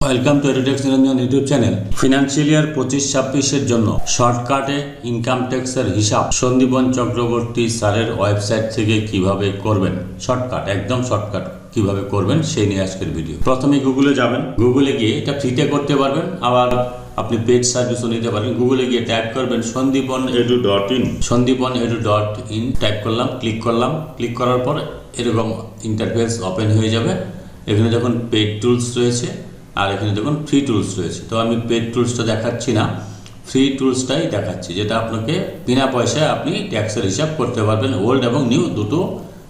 Welcome to Edutex Niranjan YouTube channel. Financial year 25-26-এর জন্য শর্টকাটে ইনকাম ট্যাক্সের হিসাব সন্দীপন চক্রবর্তী স্যারের ওয়েবসাইট থেকে কিভাবে করবেন, শর্টকাট একদম শর্টকাট কিভাবে করবেন সেই নিয়ে আজকের ভিডিও। প্রথমে গুগলে যাবেন, গুগলে গিয়ে এটা ফ্রিতে করতে পারবেন, আবার আপনি পেড সার্ভিসও নিতে পারেন। গুগলে গিয়ে টাইপ করবেন sandeepanedu.in, sandeepanedu.in টাইপ করলাম, ক্লিক করার পর এরকম ইন্টারফেস ওপেন হয়ে যাবে। এখানে যখন পেড টুলস রয়েছে আর এখানে দেখুন ফ্রি টুলস রয়েছে। তো আমি পেড টুলসটা দেখাচ্ছি না, ফ্রি টুলসটাই দেখাচ্ছি, যেটা আপনাকে বিনা পয়সায় আপনি ট্যাক্সের হিসাব করতে পারবেন, ওল্ড এবং নিউ দুটো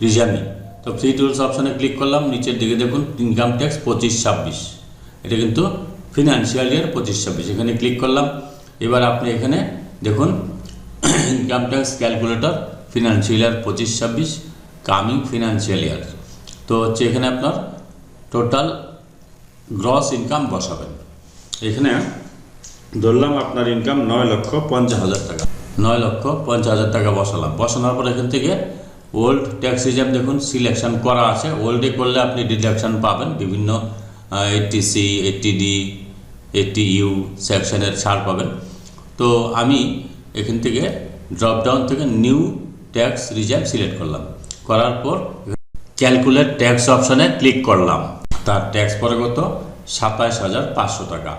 রিজামই। তো ফ্রি টুলস অপশানে ক্লিক করলাম, নিচের দিকে দেখুন ইনকাম ট্যাক্স 25-26, এটা কিন্তু ফিনান্সিয়াল ইয়ার 25-26, এখানে ক্লিক করলাম। এবার আপনি এখানে দেখুন income tax calculator financial year 25-26 coming financial year. তো হচ্ছে এখানে আপনার টোটাল গ্রস ইনকাম বসাবেন। এখানে ধরলাম আপনার ইনকাম 9,50,000 টাকা, 9,50,000 টাকা বসালাম। বসানোর পর এখান থেকে ওল্ড ট্যাক্স রিজার্ভ দেখুন সিলেকশন করা আছে। ওল্ডে করলে আপনি ডিডাকশন পাবেন, বিভিন্ন 80C, 80D, 80U সেকশনের ছাড় পাবেন। তো আমি এখান থেকে ড্রপডাউন থেকে নিউ ট্যাক্স রিজার্ভ সিলেক্ট করলাম, করার পর ক্যালকুলেট ট্যাক্স অপশানে ক্লিক করলাম। তার ট্যাক্স পরে কত? 27,500 টাকা,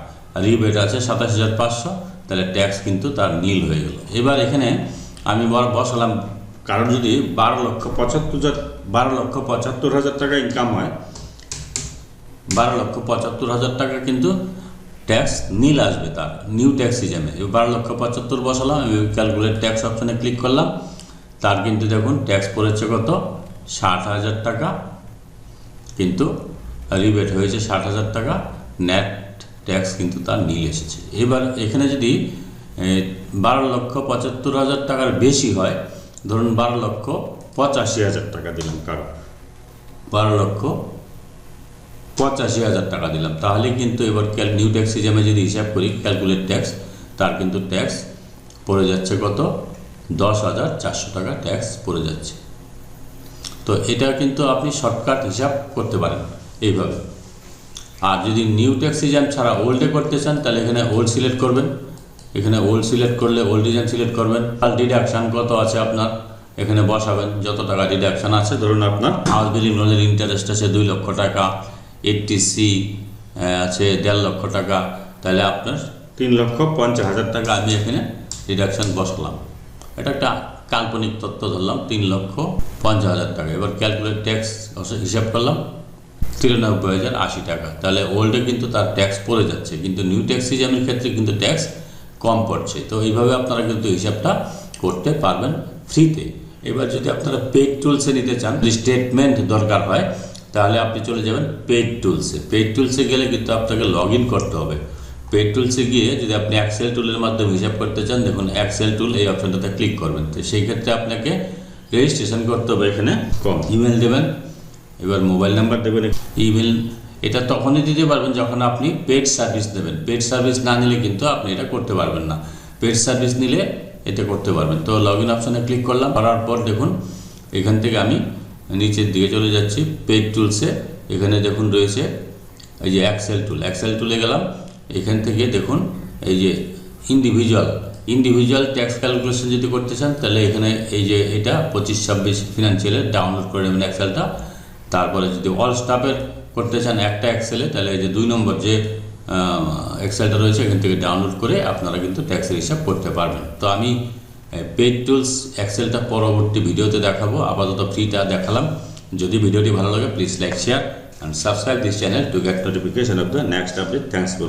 রিবেট আছে 27,500, তাহলে ট্যাক্স কিন্তু তার নীল হয়ে গেল। এবার এখানে আমি বসালাম, কারণ যদি 12,75,000 টাকা ইনকাম হয়, 12,75,000 টাকা কিন্তু ট্যাক্স নীল আসবে তার নিউ ট্যাক্স রিজামে। 12,75,000 বসালাম, আমি ক্যালকুলেট ট্যাক্স অপশানে ক্লিক করলাম। তার কিন্তু দেখুন ট্যাক্স পড়েছে কত? 60,000 টাকা, কিন্তু রিবেট হয়েছে 60,000 টাকা, নেট ট্যাক্স কিন্তু তার নীল এসেছে। এবার এখানে যদি 12,75,000 টাকার বেশি হয়, ধরুন 12,85,000 টাকা দিলাম, কারণ 12,85,000 টাকা দিলাম, তাহলে কিন্তু এবার নিউ ট্যাক্স রিজামে যদি হিসাব করি ক্যালকুলেট ট্যাক্স, তার কিন্তু ট্যাক্স পড়ে যাচ্ছে কত? 10,400 টাকা ট্যাক্স পড়ে যাচ্ছে। তো এটা কিন্তু আপনি শর্টকাট হিসাব করতে পারেন এইভাবে। আর যদি নিউ ট্যাক্স রিজার্ভ ছাড়া ওল্ডে করতে চান, তাহলে এখানে ওল্ড সিলেক্ট করবেন। এখানে ওল্ড সিলেক্ট করলে ওল্ড রিজার্ভ সিলেক্ট করবেন। আর ডিডাকশান কত আছে আপনার এখানে বসাবেন, যত টাকা ডিডাকশান আছে। ধরুন আপনার হাউস বিল্ডিং লোনের ইন্টারেস্ট আছে 2 লক্ষ টাকা, 80C আছে 1.5 লক্ষ টাকা, তাহলে আপনার 3,50,000 টাকা আমি এখানে ডিডাকশান বসালাম। এটা একটা কাল্পনিক তথ্য ধরলাম, 3,50,000 টাকা। এবার ক্যালকুলেট ট্যাক্স হিসাব করলাম 93,080 টাকা, তাহলে ওল্ডে কিন্তু তার ট্যাক্স পড়ে যাচ্ছে, কিন্তু নিউ ট্যাক্স রিজামের ক্ষেত্রে কিন্তু ট্যাক্স কম পড়ছে। তো এইভাবে আপনারা কিন্তু হিসাবটা করতে পারবেন ফ্রিতে। এবার যদি আপনারা পেড টুলসে নিতে চান, স্টেটমেন্ট দরকার হয়, তাহলে আপনি চলে যাবেন পেড টুলসে। পেড টুলসে গেলে কিন্তু আপনাকে লগ ইন করতে হবে। পেড টুলসে গিয়ে যদি আপনি এক্সেল টুলের মাধ্যমে হিসাব করতে চান, দেখুন এক্সেল টুল, এই অপশনটাতে ক্লিক করবেন। তো সেই ক্ষেত্রে আপনাকে রেজিস্ট্রেশন করতে হবে। এখানে ইমেল দেবেন, এবার মোবাইল নাম্বার দেবেন। ইমেল এটা তখনই দিতে পারবেন যখন আপনি পেড সার্ভিস দেবেন। পেড সার্ভিস না নিলে কিন্তু আপনি এটা করতে পারবেন না, পেড সার্ভিস নিলে এটা করতে পারবেন। তো লগ ইন অপশানে ক্লিক করলাম, করার পর দেখুন এখান থেকে আমি নিচের দিকে চলে যাচ্ছি পেড টুলসে। এখানে দেখুন রয়েছে এই যে এক্সেল টুলে গেলাম। এখান থেকে দেখুন এই যে ইন্ডিভিজুয়াল ট্যাক্স ক্যালকুলেশন যদি করতে চান, তাহলে এখানে এই যে এটা 25-26 ফিনান্সিয়ালের ডাউনলোড করে নেবেন এক্সেলটা। তারপরে যদি অল স্টাফের করতে চান একটা এক্সেলে, তাহলে এই যে 2 নম্বর যে এক্সেলটা রয়েছে এখান থেকে ডাউনলোড করে আপনারা কিন্তু ট্যাক্সের হিসাব করতে পারবেন। তো আমি পেড টুলস এক্সেলটা পরবর্তী ভিডিওতে দেখাবো, আপাতত ফ্রিটা দেখালাম। যদি ভিডিওটি ভালো লাগে please like, share and subscribe this channel to get notification off the next update. Thanks for